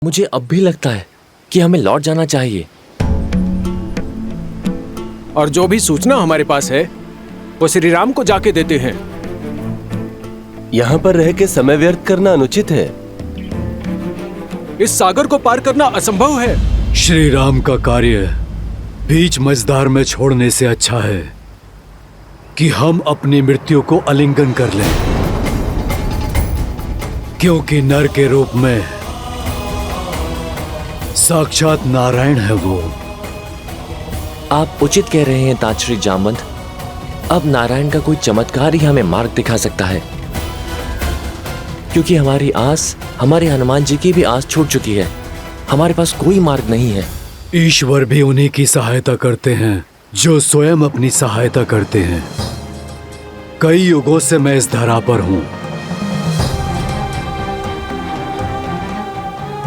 मुझे अब भी लगता है कि हमें लौट जाना चाहिए। और जो भी सूचना हमारे पास है वो श्री राम को जाके देते हैं। यहाँ पर रह के समय व्यर्थ करना अनुचित है। इस सागर को पार करना असंभव है। श्री राम का कार्य बीच मझधार में छोड़ने से अच्छा है कि हम अपनी मृत्यु को आलिंगन कर लें, क्योंकि नर के रूप में साक्षात नारायण है वो। आप उचित कह रहे हैं ताजश्री जामवंत। अब नारायण का कोई चमत्कार ही हमें मार्ग दिखा सकता है, क्योंकि हमारी आस, हमारे हनुमान जी की भी आस छूट चुकी है। हमारे पास कोई मार्ग नहीं है। ईश्वर भी उन्हीं की सहायता करते हैं जो स्वयं अपनी सहायता करते हैं। कई युगों से मैं इस धरा पर हूं,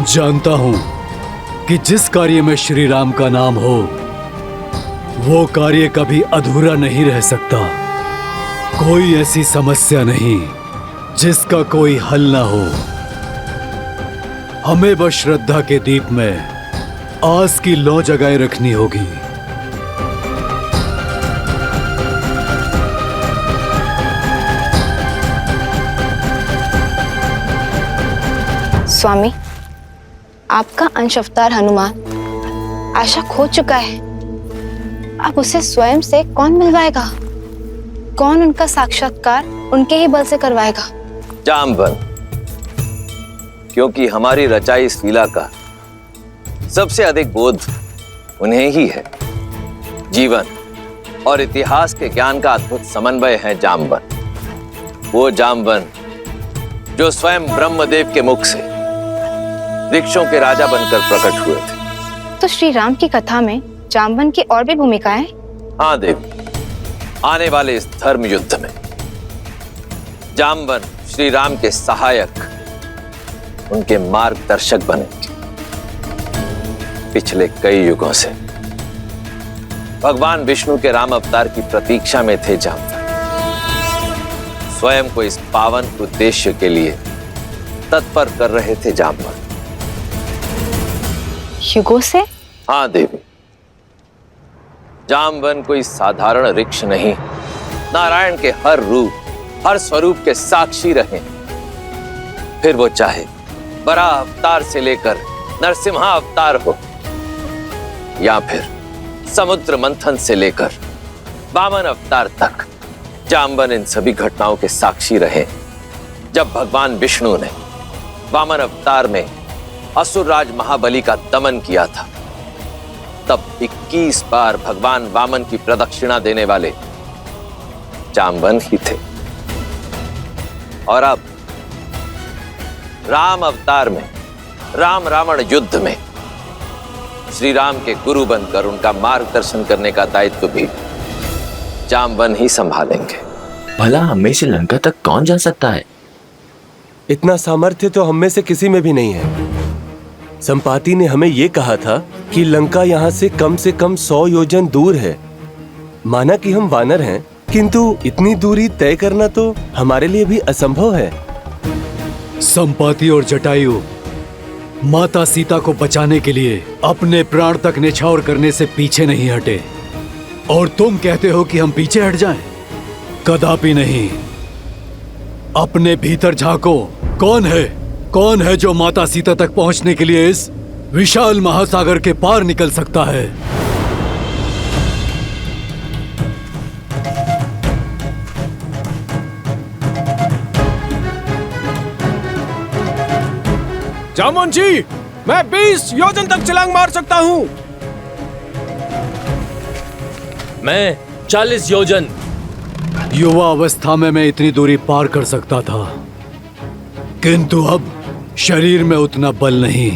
जानता हूं कि जिस कार्य में श्री राम का नाम हो वो कार्य कभी अधूरा नहीं रह सकता। कोई ऐसी समस्या नहीं जिसका कोई हल ना हो। हमें बस श्रद्धा के दीप में आस की लौ जगाए रखनी होगी। स्वामी, आपका अंश अवतार हनुमान आशा खो चुका है। अब उसे स्वयं से कौन मिलवाएगा? कौन उनका साक्षात्कार उनके ही बल से करवाएगा? जामवंत, क्योंकि हमारी रचाई इस लीला का सबसे अधिक बोध उन्हें ही है। जीवन और इतिहास के ज्ञान का अद्भुत समन्वय है जामवंत। वो जामवंत जो स्वयं ब्रह्मदेव के मुख से वृक्षों के राजा बनकर प्रकट हुए थे। तो श्री राम की कथा में जामवंत की और भी भूमिकाएं? हाँ देवी, आने वाले इस धर्म युद्ध में जामवंत श्री राम के सहायक, उनके मार्गदर्शक बनेंगे। पिछले कई युगों से भगवान विष्णु के राम अवतार की प्रतीक्षा में थे जामवंत। स्वयं को इस पावन उद्देश्य के लिए तत्पर कर रहे थे जामवंत। युगों से? हाँ देवी, जामवंत कोई साधारण वृक्ष नहीं, नारायण के हर रूप, हर स्वरूप के साक्षी रहे। फिर वो चाहे बराह अवतार से लेकर नरसिम्हा अवतार हो, या फिर समुद्र मंथन से लेकर वामन अवतार तक, जामवंत इन सभी घटनाओं के साक्षी रहे। जब भगवान विष्णु ने वामन अवतार में असुरराज महाबली का दमन किया था, तब 21 बार भगवान वामन की प्रदक्षिणा देने वाले जामवंत ही थे। और अब राम अवतार में, राम रावण युद्ध में श्री राम के गुरु बनकर उनका मार्गदर्शन करने का दायित्व भी जामवंत ही संभालेंगे। भला हमें से लंका तक कौन जा सकता है? इतना सामर्थ्य तो हम में से किसी में भी नहीं है। संपाति ने हमें ये कहा था कि लंका यहाँ से कम 100 योजन दूर है। माना कि हम वानर हैं, किंतु इतनी दूरी तय करना तो हमारे लिए भी असंभव है। संपाति और जटायु माता सीता को बचाने के लिए अपने प्राण तक न्यौछावर करने से पीछे नहीं हटे, और तुम कहते हो कि हम पीछे हट जाएं? कदापि नहीं। अपने भीतर झांको। कौन है जो माता सीता तक पहुंचने के लिए इस विशाल महासागर के पार निकल सकता है? जामवंत जी, मैं 20 योजन तक छलांग मार सकता हूं। मैं 40 योजन। युवा अवस्था में मैं इतनी दूरी पार कर सकता था, किंतु अब शरीर में उतना बल नहीं।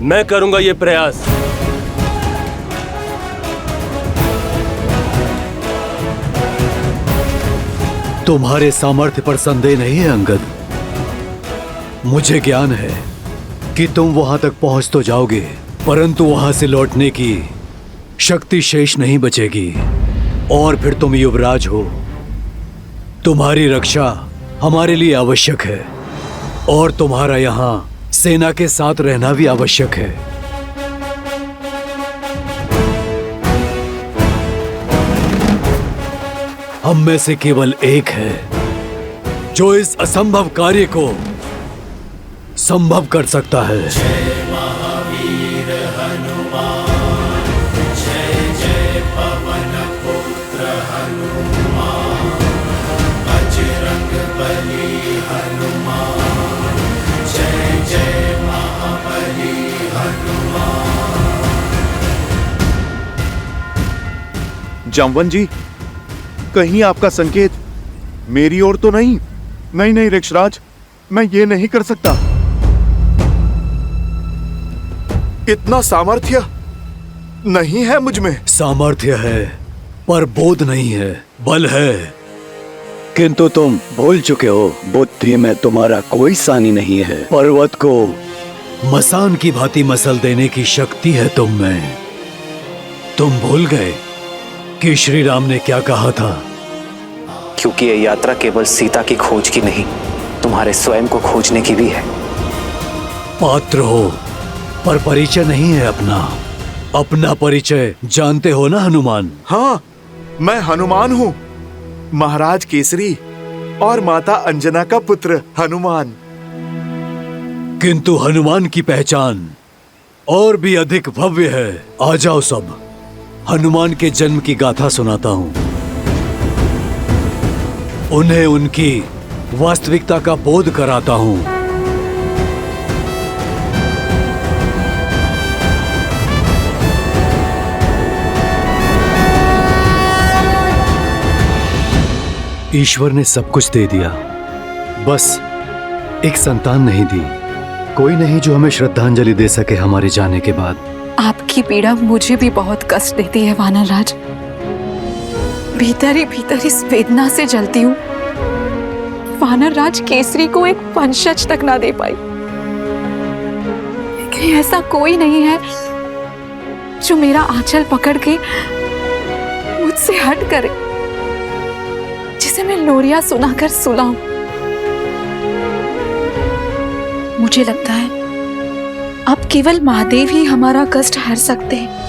मैं करूंगा ये प्रयास। तुम्हारे सामर्थ्य पर संदेह नहीं है अंगद। मुझे ज्ञान है कि तुम वहां तक पहुंच तो जाओगे, परंतु वहां से लौटने की शक्ति शेष नहीं बचेगी। और फिर तुम युवराज हो, तुम्हारी रक्षा हमारे लिए आवश्यक है और तुम्हारा यहाँ सेना के साथ रहना भी आवश्यक है। हम में से केवल एक है जो इस असंभव कार्य को संभव कर सकता है। जामवन जी, कहीं आपका संकेत मेरी ओर तो नहीं? नहीं ऋक्षराज, मैं ये नहीं कर सकता। इतना सामर्थ्य नहीं है मुझ में। सामर्थ्य है पर बोध नहीं है, बल है। किंतु तुम भूल चुके हो, बुद्धि में तुम्हारा कोई सानी नहीं है। पर्वत को मसान की भांति मसल देने की शक्ति है तुम में। तुम भूल गए कि श्री राम ने क्या कहा था? क्योंकि यह यात्रा केवल सीता की खोज की नहीं, तुम्हारे स्वयं को खोजने की भी है। पात्र हो पर परिचय नहीं है अपना। अपना परिचय जानते हो ना हनुमान? हाँ, मैं हनुमान हूँ, महाराज केसरी और माता अंजना का पुत्र हनुमान। किंतु हनुमान की पहचान और भी अधिक भव्य है। आ जाओ सब, हनुमान के जन्म की गाथा सुनाता हूं। उन्हें उनकी वास्तविकता का बोध कराता हूं। ईश्वर ने सब कुछ दे दिया, बस एक संतान नहीं दी। कोई नहीं जो हमें श्रद्धांजलि दे सके हमारे जाने के बाद। आपकी पीड़ा मुझे भी बहुत कष्ट देती है वानरराज। भीतर ही भीतर इस वेदना से जलती हूँ। वानरराज केसरी को एक वंशज तक ना दे पाई। लेकिन ऐसा कोई नहीं है जो मेरा आंचल पकड़ के मुझसे हट करे, जिसे मैं लोरिया सुनाकर सुलाऊं। मुझे लगता है अब केवल महादेव ही हमारा कष्ट हर सकते हैं।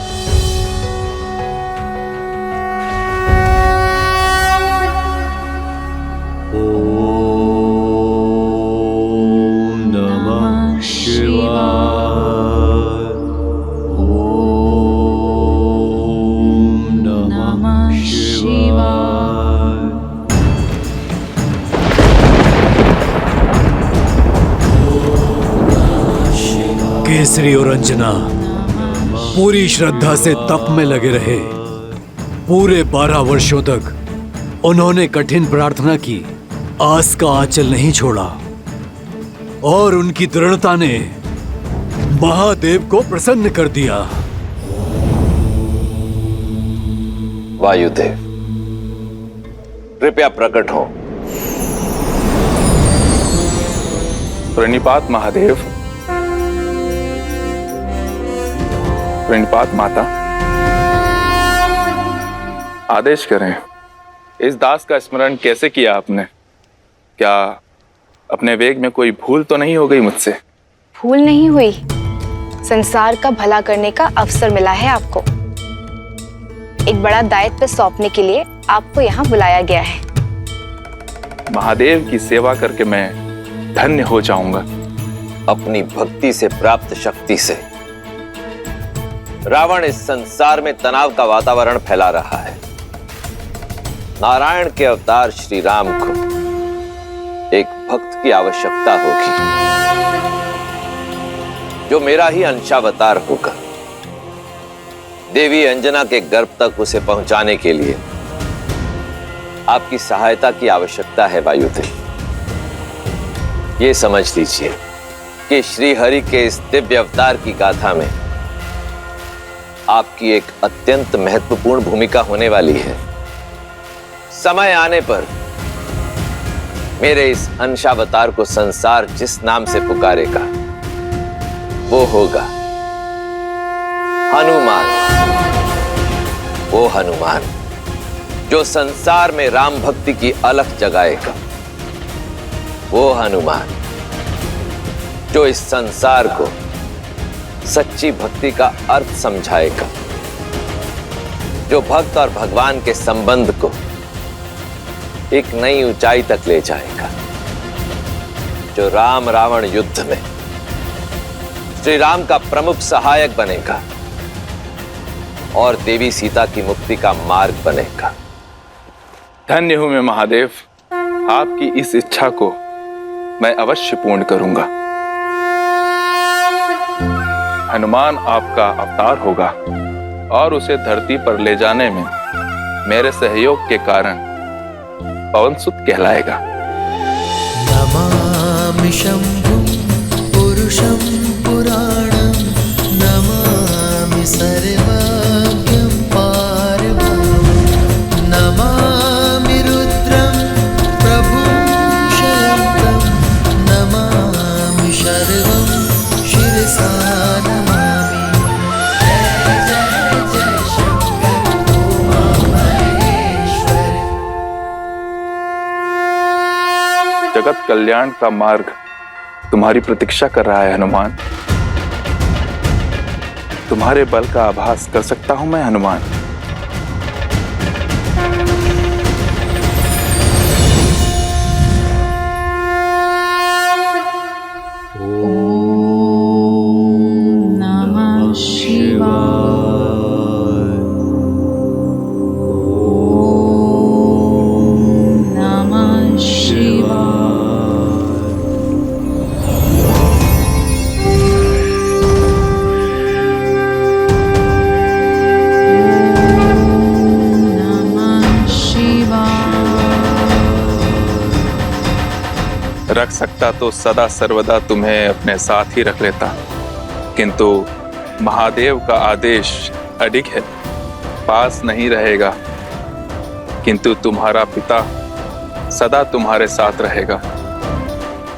ओम नमः शिवाय। ओम नमः शिवाय। केसरी और अंजना पूरी श्रद्धा से तप में लगे रहे। पूरे 12 वर्षों तक उन्होंने कठिन प्रार्थना की, आस का आंचल नहीं छोड़ा और उनकी दृढ़ता ने महादेव को प्रसन्न कर दिया। वायुदेव, कृपया प्रकट हो। प्रणिपात महादेव, प्रणिपात माता। आदेश करें, इस दास का स्मरण कैसे किया आपने? क्या अपने वेग में कोई भूल तो नहीं हो गई मुझसे? भूल नहीं हुई, संसार का भला करने का अवसर मिला है आपको। एक बड़ा दायित्व सौंपने के लिए आपको यहाँ बुलाया गया है। महादेव की सेवा करके मैं धन्य हो जाऊंगा। अपनी भक्ति से प्राप्त शक्ति से रावण इस संसार में तनाव का वातावरण फैला रहा है। नारायण के अवतार श्री राम को एक भक्त की आवश्यकता होगी, जो मेरा ही अंशावतार होगा। देवी अंजना के गर्भ तक उसे पहुंचाने के लिए आपकी सहायता की आवश्यकता है वायुदेव। ये समझ लीजिए कि श्री हरि के इस दिव्य अवतार की गाथा में आपकी एक अत्यंत महत्वपूर्ण भूमिका होने वाली है। समय आने पर मेरे इस अंशावतार को संसार जिस नाम से पुकारेगा वो होगा हनुमान। वो हनुमान जो संसार में राम भक्ति की अलख जगाएगा। वो हनुमान जो इस संसार को सच्ची भक्ति का अर्थ समझाएगा, जो भक्त और भगवान के संबंध को एक नई ऊंचाई तक ले जाएगा, जो राम रावण युद्ध में श्री राम का प्रमुख सहायक बनेगा और देवी सीता की मुक्ति का मार्ग बनेगा। धन्य हूं मैं महादेव, आपकी इस इच्छा को मैं अवश्य पूर्ण करूंगा। हनुमान आपका अवतार होगा और उसे धरती पर ले जाने में मेरे सहयोग के कारण पवनसुत कहलाएगा। नमामि शंभुं पुरुषं पुराणं, नमामि सर्वज्ञं पारब्रह्मं, नमामि रुद्रं प्रभुं शयन्तं, नमामि शर्वं शिरसा नमामि। जय जय जय शंकर उमा महेश्वर। जगत कल्याण का मार्ग तुम्हारी प्रतीक्षा कर रहा है हनुमान। तुम्हारे बल का आभास कर सकता हूं मैं हनुमान। नमः शिवाय। नमः शिवाय। रख सकता तो सदा सर्वदा तुम्हें अपने साथ ही रख लेता, किंतु महादेव का आदेश अडिग है, पास नहीं रहेगा, किंतु तुम्हारा पिता सदा तुम्हारे साथ रहेगा।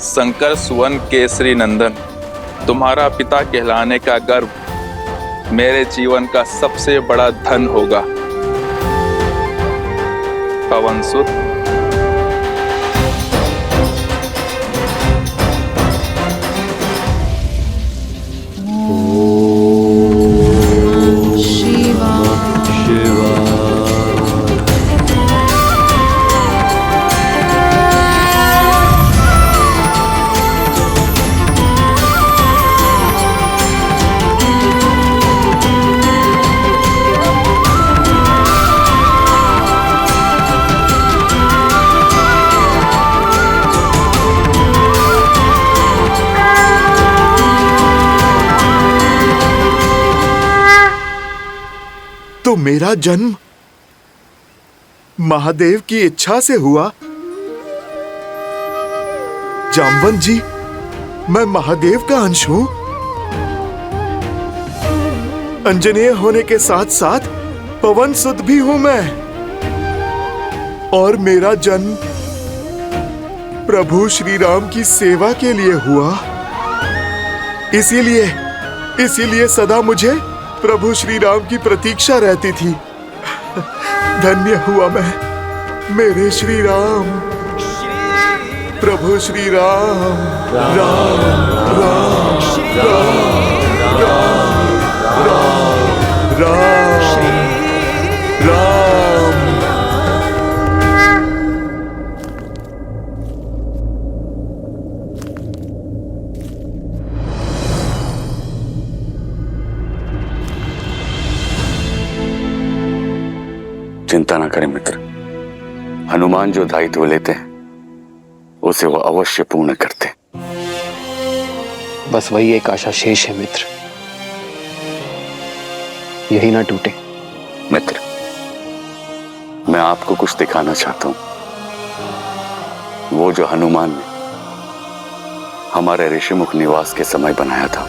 शंकर सुवन केसरी नंदन, तुम्हारा पिता कहलाने का गर्व मेरे जीवन का सबसे बड़ा धन होगा। पवनसुत, तो मेरा जन्म महादेव की इच्छा से हुआ। जामवंत जी, मैं महादेव का अंश हूं। अंजनेय होने के साथ साथ पवनसुत भी हूं मैं, और मेरा जन्म प्रभु श्री राम की सेवा के लिए हुआ। इसीलिए सदा मुझे प्रभु श्री राम की प्रतीक्षा रहती थी। धन्य हुआ मैं, मेरे श्री राम, प्रभु श्री राम। राम राम राम राम राम राम राम। चिंता ना करें मित्र, हनुमान जो दायित्व लेते हैं उसे वो अवश्य पूर्ण करते। बस वही एक आशा शेष है मित्र, यही ना टूटे। मित्र, मैं आपको कुछ दिखाना चाहता हूं। वो जो हनुमान ने हमारे ऋषिमुख निवास के समय बनाया था।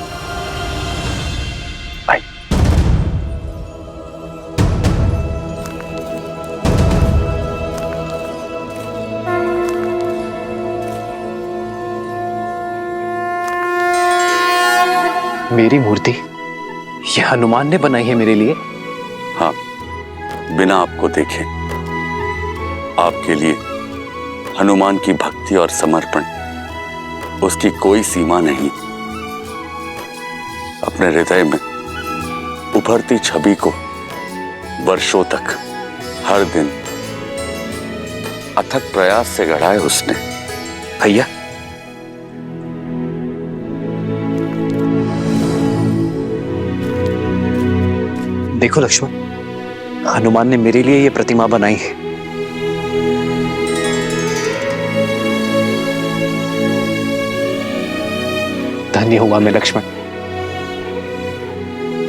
भाई, मेरी मूर्ति ये हनुमान ने बनाई है मेरे लिए? हाँ, बिना आपको देखे आपके लिए हनुमान की भक्ति और समर्पण उसकी कोई सीमा नहीं। अपने हृदय में उभरती छवि को वर्षों तक हर दिन अथक प्रयास से गढ़ा है उसने। भैया, देखो लक्ष्मण, हनुमान ने मेरे लिए ये प्रतिमा बनाई है। धन्य हुआ मैं लक्ष्मण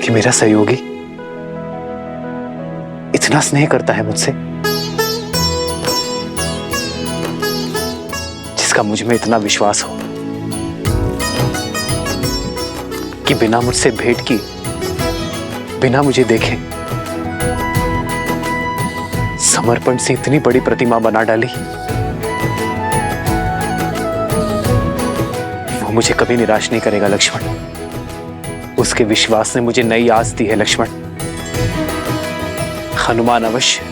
कि मेरा सहयोगी इतना स्नेह करता है मुझसे, जिसका मुझ में इतना विश्वास हो कि बिना मुझसे भेंट की, बिना मुझे देखे समर्पण से इतनी बड़ी प्रतिमा बना डाली। वो मुझे कभी निराश नहीं करेगा लक्ष्मण। उसके विश्वास ने मुझे नई आस दी है लक्ष्मण। हनुमान अवश्य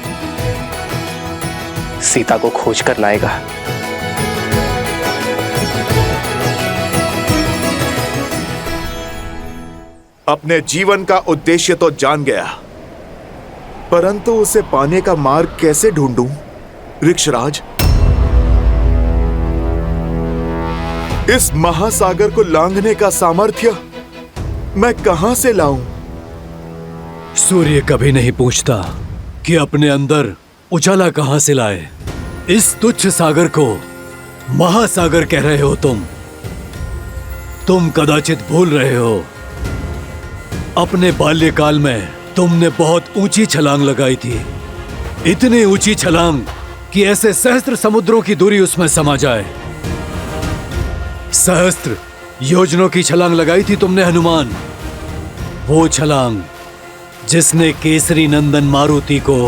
सीता को खोज कर लाएगा। अपने जीवन का उद्देश्य तो जान गया, परंतु उसे पाने का मार्ग कैसे ढूंढूं? ऋक्षराज, इस महासागर को लांघने का सामर्थ्य मैं कहां से लाऊं? सूर्य कभी नहीं पूछता कि अपने अंदर उजाला कहां से लाए। इस तुच्छ सागर को महासागर कह रहे हो तुम कदाचित भूल रहे हो, अपने बाल्यकाल में तुमने बहुत ऊंची छलांग लगाई थी। इतनी ऊंची छलांग कि ऐसे सहस्त्र समुद्रों की दूरी उसमें समा जाए। सहस्त्र योजनों की छलांग लगाई थी तुमने हनुमान। वो छलांग जिसने केसरी नंदन मारुति को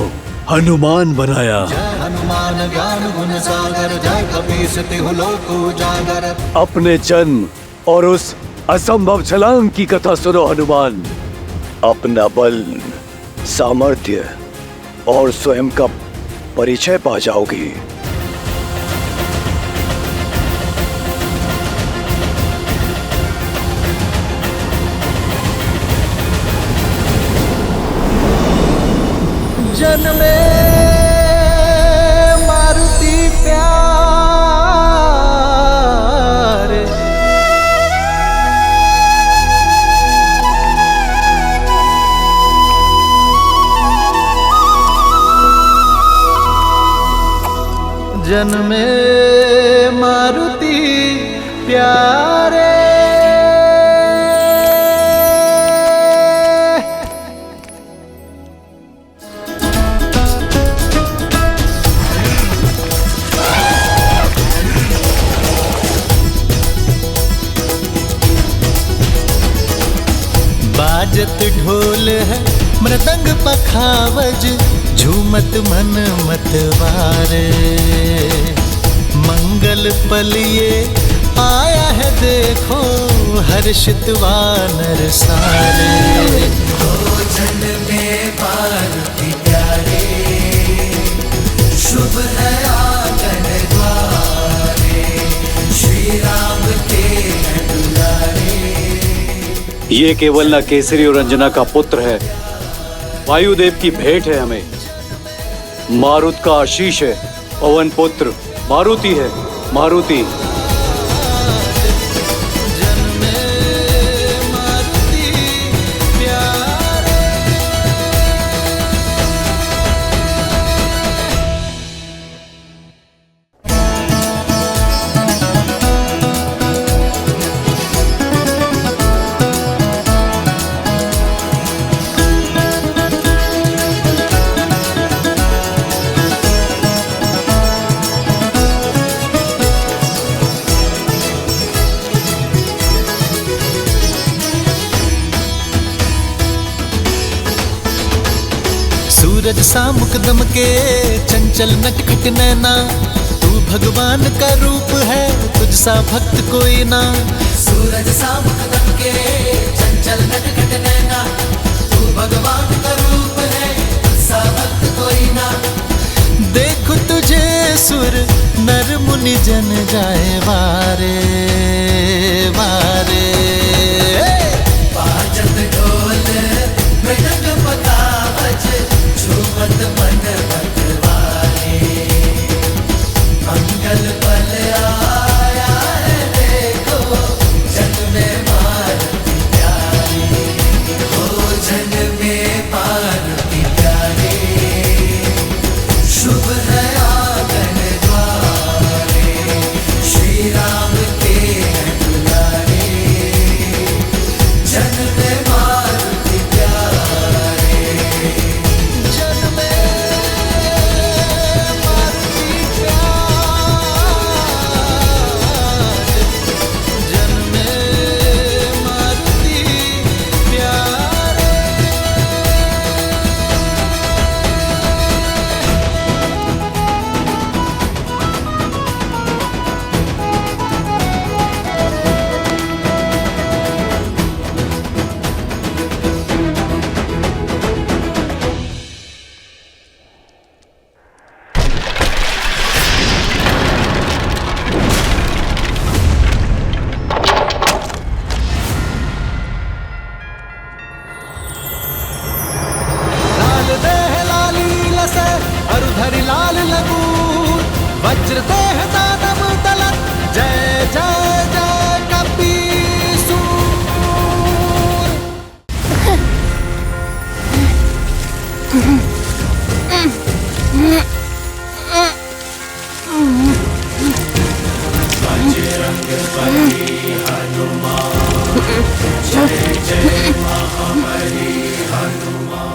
हनुमान बनाया। हनुमान ज्ञान गुण सागर, जय कपीस तिहु लोक उजागर। अपने जन्म और उस असंभव छलांग की कथा सुनो हनुमान। अपना बल, सामर्थ्य और स्वयं का परिचय पा जाओगी। जन्मे मारुति प्यार, जन्मे मारुति प्यारे। बाजत ढोल है मृदंग पखावज, झूमत मन मतवारे। मंगल पल ये आया है देखो, हर्षित वानर सारे। भोजन में मारुति प्यारे, शुभ है आंगन द्वारे। श्री राम के दुलारे। ये केवल न केसरी और अंजना का पुत्र है, वायुदेव की भेंट है हमें। मारुत का आशीष है, पवन पुत्र मारुति है, मारुति। सूरज सा मुकदम के चंचल नटखट नैना, तू भगवान का रूप है, तुझ सा भक्त कोई ना। सूरज सा मुकदम के चंचल नटखट नैना, तू भगवान का रूप है, तुझ सा भक्त कोई ना। देखो तुझे सुर नर मुनि जन जाए वारे।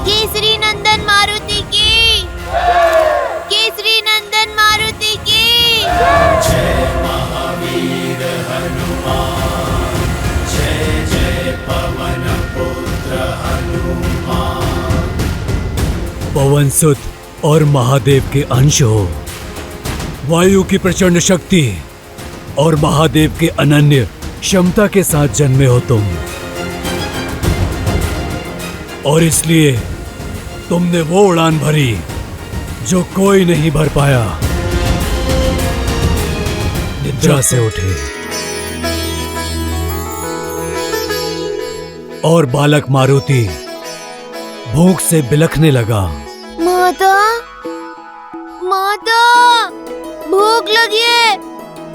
केसरी नंदन मारुति की, केसरी नंदन मारुति की। जय महावीर हनुमान, जय जय पवन पुत्र हनुमान। पवन सुत और महादेव के अंश हो, वायु की प्रचंड शक्ति और महादेव के अनन्य क्षमता के साथ जन्मे हो तुम, और इसलिए तुमने वो उड़ान भरी जो कोई नहीं भर पाया। निद्रा से उठे और बालक मारुति भूख से बिलखने लगा। माता, माता, भूख लगी है,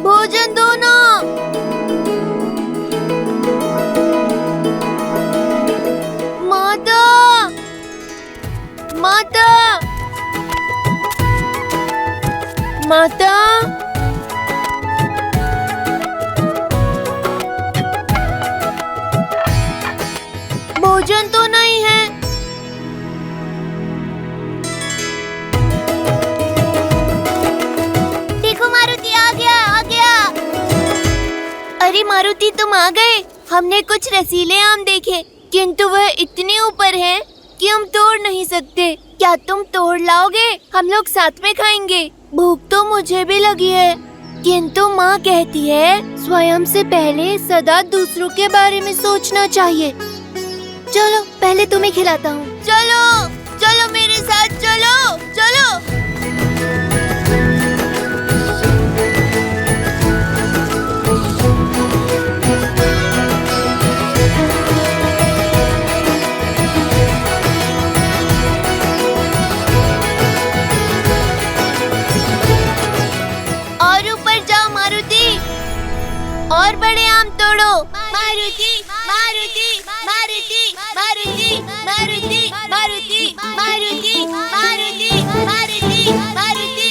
भोजन दो ना। माता, माता, माता, भोजन तो नहीं है। देखो मारुति आ गया, आ गया। अरे मारुति तुम आ गए। हमने कुछ रसीले आम देखे, किंतु वह इतने ऊपर हैं कि हम तोड़ नहीं सकते। क्या तुम तोड़ लाओगे? हम लोग साथ में खाएंगे। भूख तो मुझे भी लगी है, किंतु माँ कहती है स्वयं से पहले सदा दूसरों के बारे में सोचना चाहिए। चलो पहले तुम्हें खिलाता हूँ। चलो चलो मेरे साथ, चलो चलो। और ऊपर जाओ मारुति, और बड़े आम तोड़ो। मारुति मारुति मारुति मारुति मारुति मारुति मारुति मारुति मारुति मारुति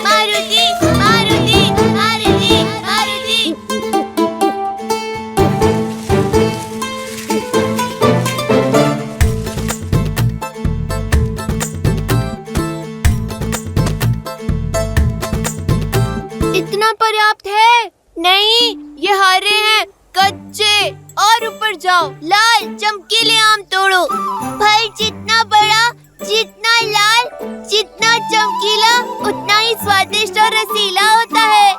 मारुति मारुति मारुति मारुति। इतना पर्याप्त है? नहीं, ये हरे हैं, कच्चे। और ऊपर जाओ, लाल चमकीले आम तोड़ो। फल जितना बड़ा, जितना लाल, जितना चमकीला, उतना ही स्वादिष्ट और रसीला होता है।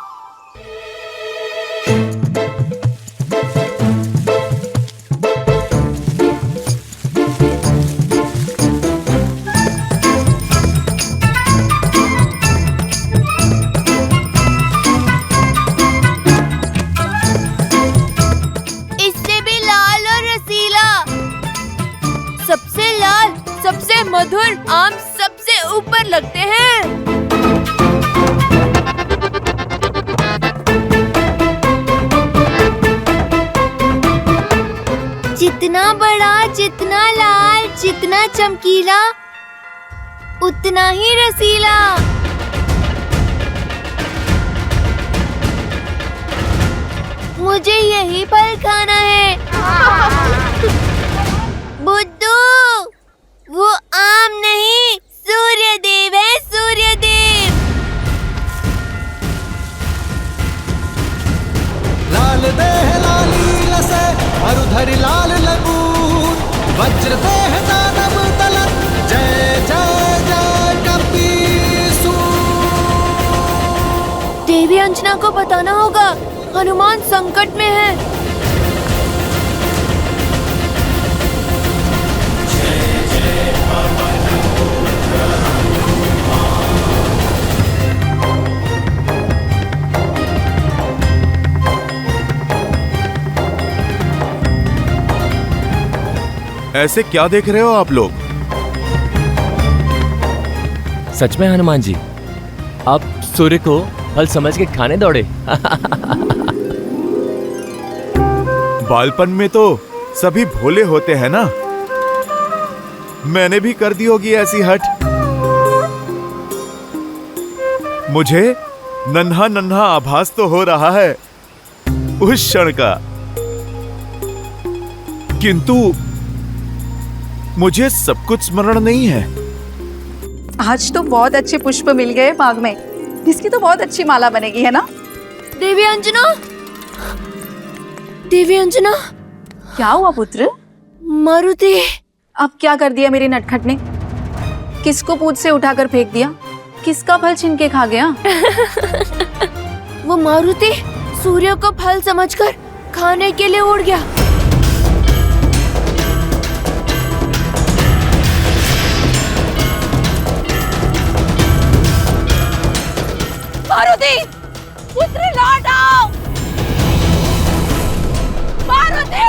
सबसे लाल, सबसे मधुर आम सबसे ऊपर लगते हैं। जितना बड़ा, जितना लाल, जितना चमकीला, उतना ही रसीला। मुझे यही फल खाना है। बुद्धू, वो आम नहीं, सूर्यदेव है, सूर्यदेव। लाल देह लाली लसे, मरुधरि लाल लगून, वज्र देह दानव तलन, जय जय जय कपीसूर। देवी अंजना को बताना होगा, हनुमान संकट में है। ऐसे क्या देख रहे हो आप लोग? सच में हनुमान जी, आप सूर्य को फल समझ के खाने दौड़े। बालपन में तो सभी भोले होते हैं ना, मैंने भी कर दी होगी ऐसी हट। मुझे नन्हा नन्हा आभास तो हो रहा है उस क्षण का। किंतु मुझे सब कुछ स्मरण नहीं है। आज तो बहुत अच्छे पुष्प मिल गए बाग में। इसकी तो बहुत अच्छी माला बनेगी, है ना? देवी अंजना, देवी अंजना। क्या हुआ पुत्र? मारुति। अब क्या कर दिया मेरी नटखट ने? किसको पूछ से उठाकर फेंक दिया? किसका फल छीन के खा गया? वो मारुति सूर्य को फल समझकर खाने के लिए उड़ गया। मारुति, पुत्र लौट आओ! मारुति!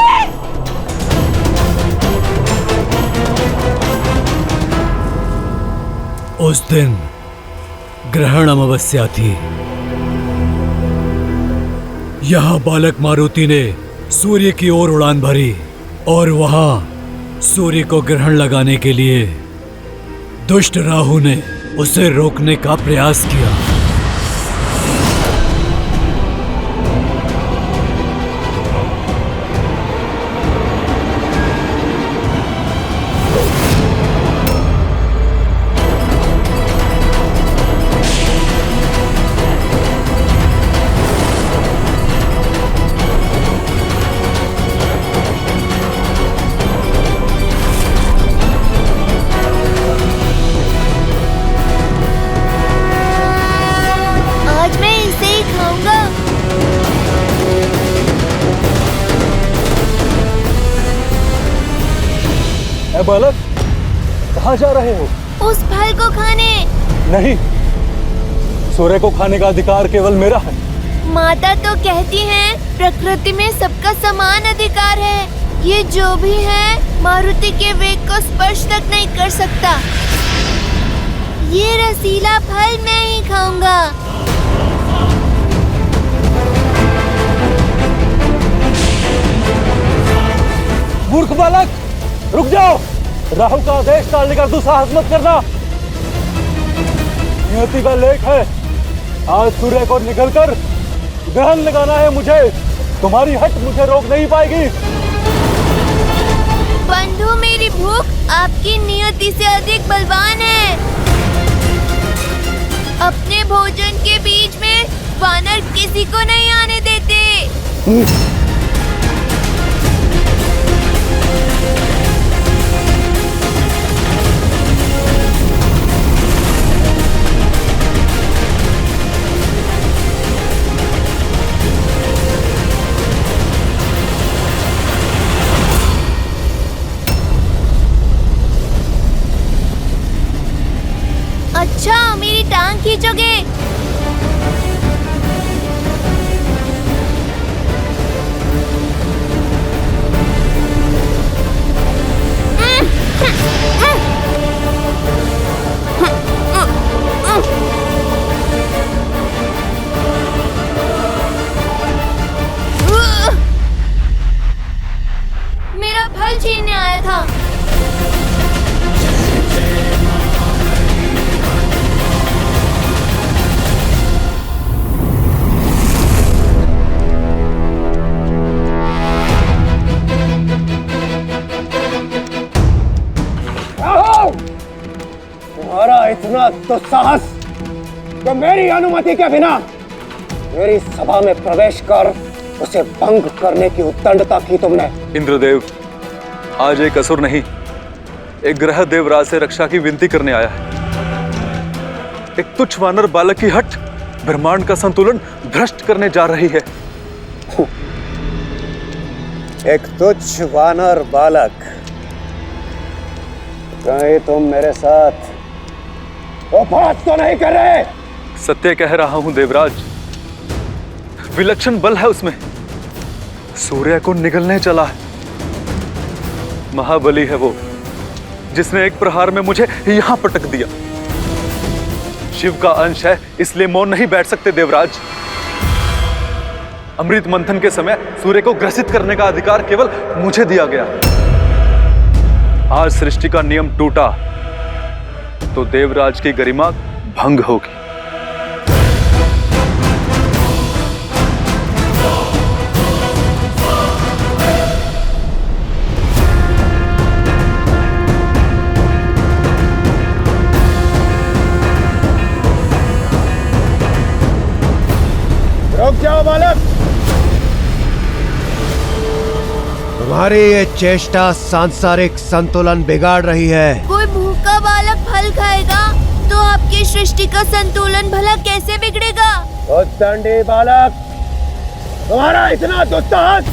उस दिन ग्रहण अमावस्या थी। यह बालक मारुति ने सूर्य की ओर उड़ान भरी और वहां सूर्य को ग्रहण लगाने के लिए दुष्ट राहु ने उसे रोकने का प्रयास किया। बालक, कहाँ जा रहे हो? उस फल को खाने। नहीं, सूर्य को खाने का अधिकार केवल मेरा है। माता तो कहती हैं प्रकृति में सबका समान अधिकार है। ये जो भी है मारुति के वेग को स्पर्श तक नहीं कर सकता। ये रसीला फल मैं ही खाऊंगा। मूर्ख बालक, रुक जाओ। राहु का आदेश टालने का दुस्साहस मत करना। नियति का लेख है, आज सूर्य को निकलकर ग्रहण लगाना है मुझे। तुम्हारी हट मुझे रोक नहीं पाएगी। बंधु, मेरी भूख आपकी नियति से अधिक बलवान है। अपने भोजन के बीच में वानर किसी को नहीं आने देते। अच्छा, मेरी टांग खींचोगे? मेरा फल छीनने आया था। तुम्हारा इतना दुस्साहस कि मेरी अनुमति के बिना मेरी सभा में प्रवेश कर उसे भंग करने की उद्दंडता की तुमने। इंद्रदेव, आज एक असुर नहीं, एक ग्रह देवराज से रक्षा की विनती करने आया है। एक तुच्छ वानर बालक की हट ब्रह्मांड का संतुलन भ्रष्ट करने जा रही है। एक तुच्छ वानर बालक, कहीं तुम मेरे साथ उपहास तो नहीं कर रहे? सत्य कह रहा हूं देवराज, विलक्षण बल है उसमें। सूर्य को निगलने चला है। महाबली है वो, जिसने एक प्रहार में मुझे यहां पटक दिया। शिव का अंश है, इसलिए मौन नहीं बैठ सकते देवराज। अमृत मंथन के समय सूर्य को ग्रसित करने का अधिकार केवल मुझे दिया गया। आज सृष्टि का नियम टूटा तो देवराज की गरिमा भंग होगी। तुम्हारी ये चेष्टा सांसारिक संतुलन बिगाड़ रही है। कोई भूखा बालक फल खाएगा तो आपकी सृष्टि का संतुलन भला कैसे बिगड़ेगा? उद्दंडी बालक, तुम्हारा इतना दुस्साहस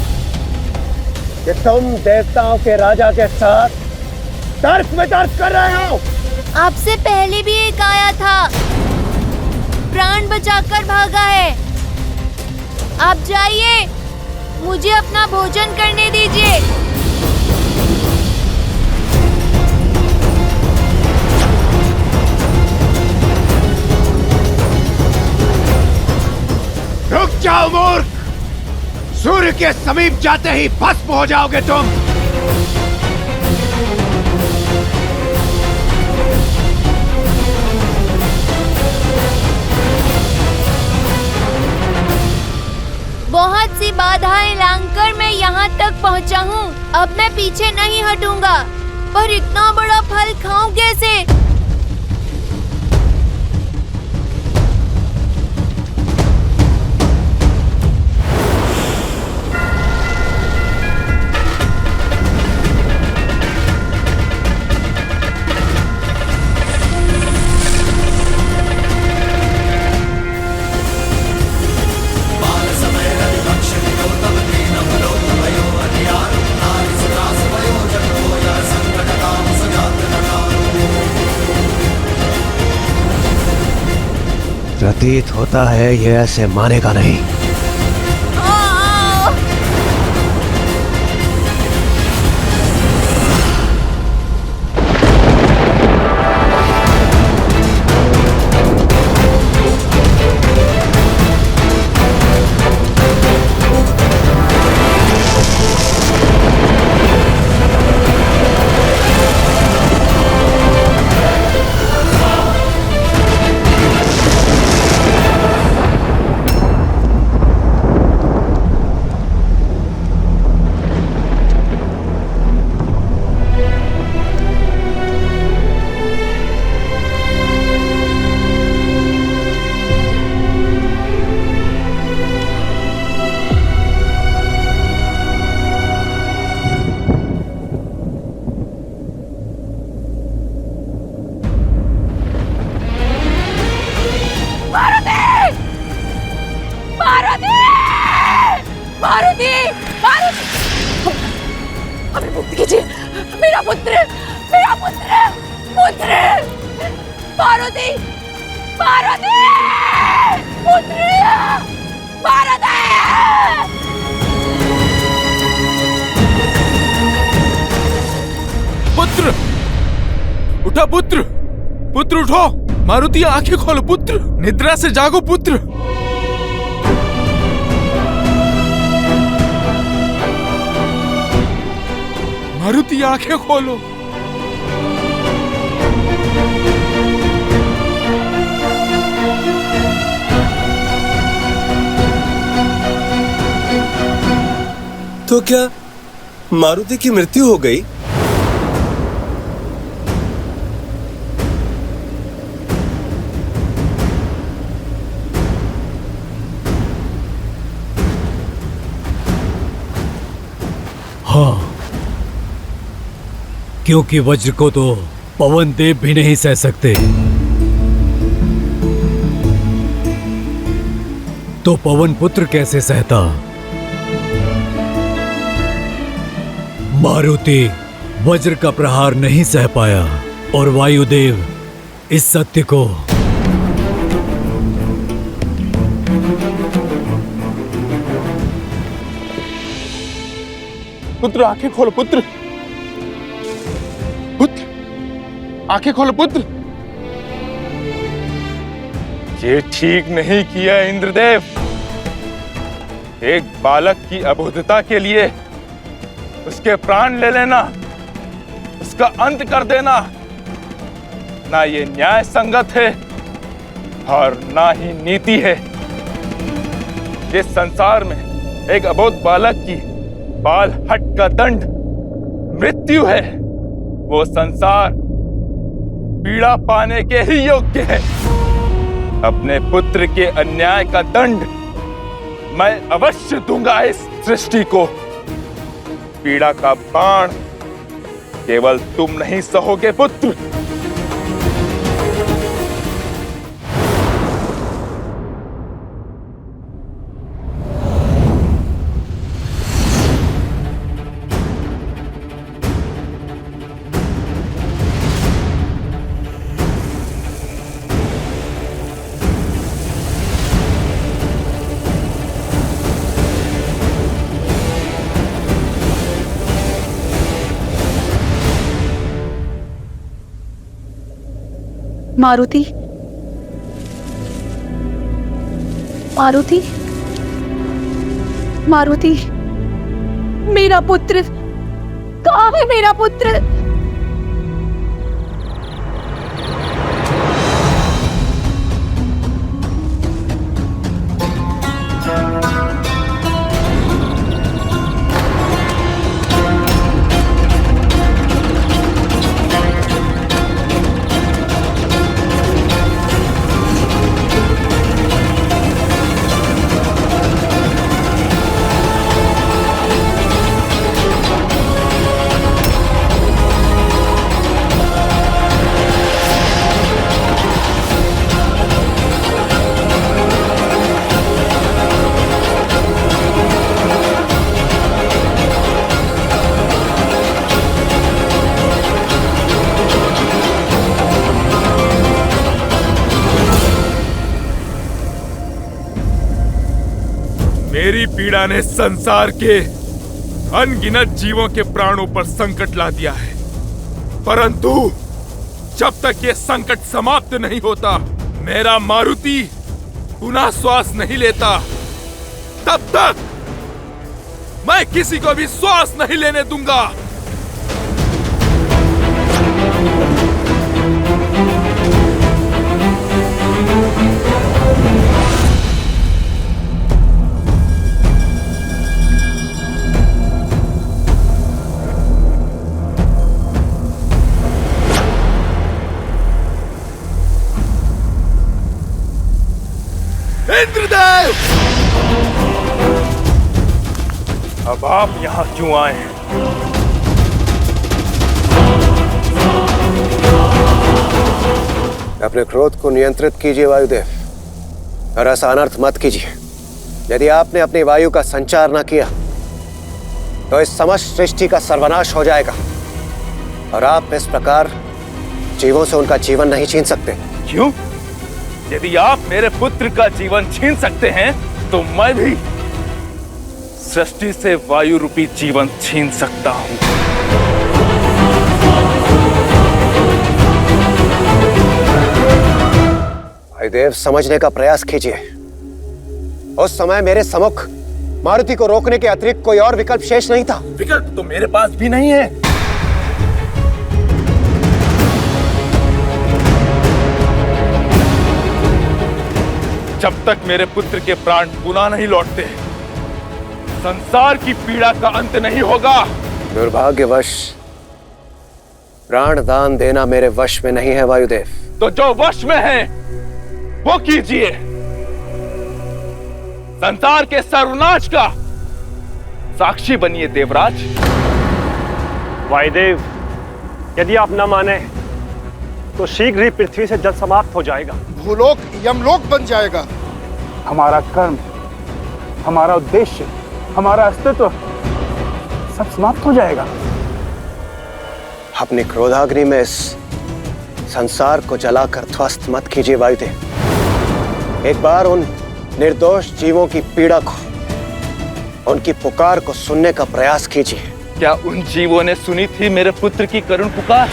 कि तुम देवताओं के राजा के साथ तर्क वितर्क कर रहे हो। आपसे पहले भी एक आया था, प्राण बचाकर भागा है। आप जाइए, मुझे अपना भोजन करने दीजिए। रुक जाओ मूर्ख, सूर्य के समीप जाते ही भस्म हो जाओगे तुम। बहुत सी बाधाएं लांघकर मैं यहाँ तक पहुँचा हूँ। अब मैं पीछे नहीं हटूंगा, पर इतना बड़ा फल खाऊं कैसे? प्रतीत होता है ये ऐसे मानेगा नहीं। हमें मुक्त कीजिए, मेरा पुत्र, मेरा पुत्र, पुत्र, पार्वती, पार्वती, पुत्र, पार्वती। पुत्र, उठा पुत्र, पुत्र उठो। मारुति आंखें खोलो पुत्र, निद्रा से जागो पुत्र। मारुति आंखें खोलो। तो क्या मारुति की मृत्यु हो गई? हाँ, क्योंकि वज्र को तो पवन देव भी नहीं सह सकते, तो पवन पुत्र कैसे सहता? मारुति वज्र का प्रहार नहीं सह पाया और वायुदेव इस सत्य को पुत्र आंखें खोलो पुत्र, पुत्र आंखें खोलो पुत्र। ये ठीक नहीं किया इंद्रदेव। एक बालक की अबोधता के लिए उसके प्राण ले लेना, उसका अंत कर देना, ना ये न्याय संगत है और ना ही नीति है। इस संसार में एक अबोध बालक की बाल हट का दंड मृत्यु है। वो संसार पीड़ा पाने के ही योग्य है। अपने पुत्र के अन्याय का दंड मैं अवश्य दूंगा इस सृष्टि को। पीड़ा का बाण केवल तुम नहीं सहोगे पुत्र। मारुति, मारुति, मारुति, मेरा पुत्र कहाँ है? मेरा पुत्र मेरी पीड़ा ने संसार के अनगिनत जीवों के प्राणों पर संकट ला दिया है, परंतु जब तक ये संकट समाप्त नहीं होता, मेरा मारुति पुनः श्वास नहीं लेता, तब तक मैं किसी को भी श्वास नहीं लेने दूंगा। इंद्रदेव, अब आप यहां क्यों आए हैं? अपने क्रोध को नियंत्रित कीजिए वायुदेव, और ऐसा अनर्थ मत कीजिए। यदि आपने अपनी वायु का संचार न किया तो इस समस्त सृष्टि का सर्वनाश हो जाएगा, और आप इस प्रकार जीवों से उनका जीवन नहीं छीन सकते। क्यों? यदि आप मेरे पुत्र का जीवन छीन सकते हैं, तो मैं भी सृष्टि से वायु रूपी जीवन छीन सकता हूं। वायुदेव, समझने का प्रयास कीजिए। उस समय मेरे सम्मुख मारुति को रोकने के अतिरिक्त कोई और विकल्प शेष नहीं था। विकल्प तो मेरे पास भी नहीं है। जब तक मेरे पुत्र के प्राण पुनः नहीं लौटते, संसार की पीड़ा का अंत नहीं होगा। दुर्भाग्यवश प्राण दान देना मेरे वश में नहीं है वायुदेव। तो जो वश में है वो कीजिए। संसार के सर्वनाश का साक्षी बनिए देवराज। वायुदेव, यदि आप न माने तो शीघ्र ही पृथ्वी से जल समाप्त हो जाएगा। भूलोक यमलोक बन जाएगा। हमारा कर्म, हमारा उद्देश्य, हमारा अस्तित्व सब समाप्त हो जाएगा। अपनी क्रोधाग्नि में इस संसार को जलाकर ध्वस्त मत कीजिए वायुदेव। एक बार उन निर्दोष जीवों की पीड़ा को, उनकी पुकार को सुनने का प्रयास कीजिए। क्या उन जीवों ने सुनी थी मेरे पुत्र की करुण पुकार?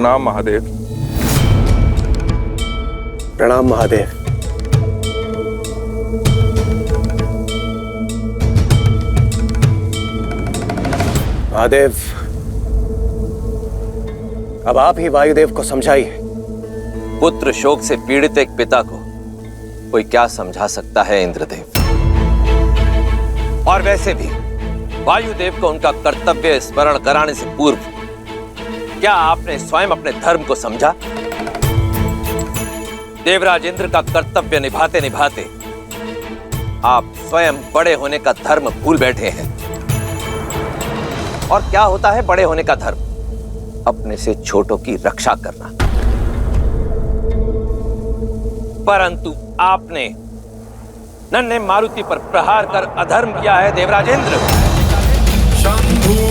प्रणाम महादेव। प्रणाम महादेव। महादेव, अब आप ही वायुदेव को समझाइए। पुत्र शोक से पीड़ित एक पिता को कोई क्या समझा सकता है इंद्रदेव? और वैसे भी वायुदेव को उनका कर्तव्य स्मरण कराने से पूर्व क्या आपने स्वयं अपने धर्म को समझा? देवराज इंद्र का कर्तव्य निभाते निभाते आप स्वयं बड़े होने का धर्म भूल बैठे हैं। और क्या होता है बड़े होने का धर्म? अपने से छोटों की रक्षा करना। परंतु आपने नन्हे मारुति पर प्रहार कर अधर्म किया है देवराज इंद्र। शंभू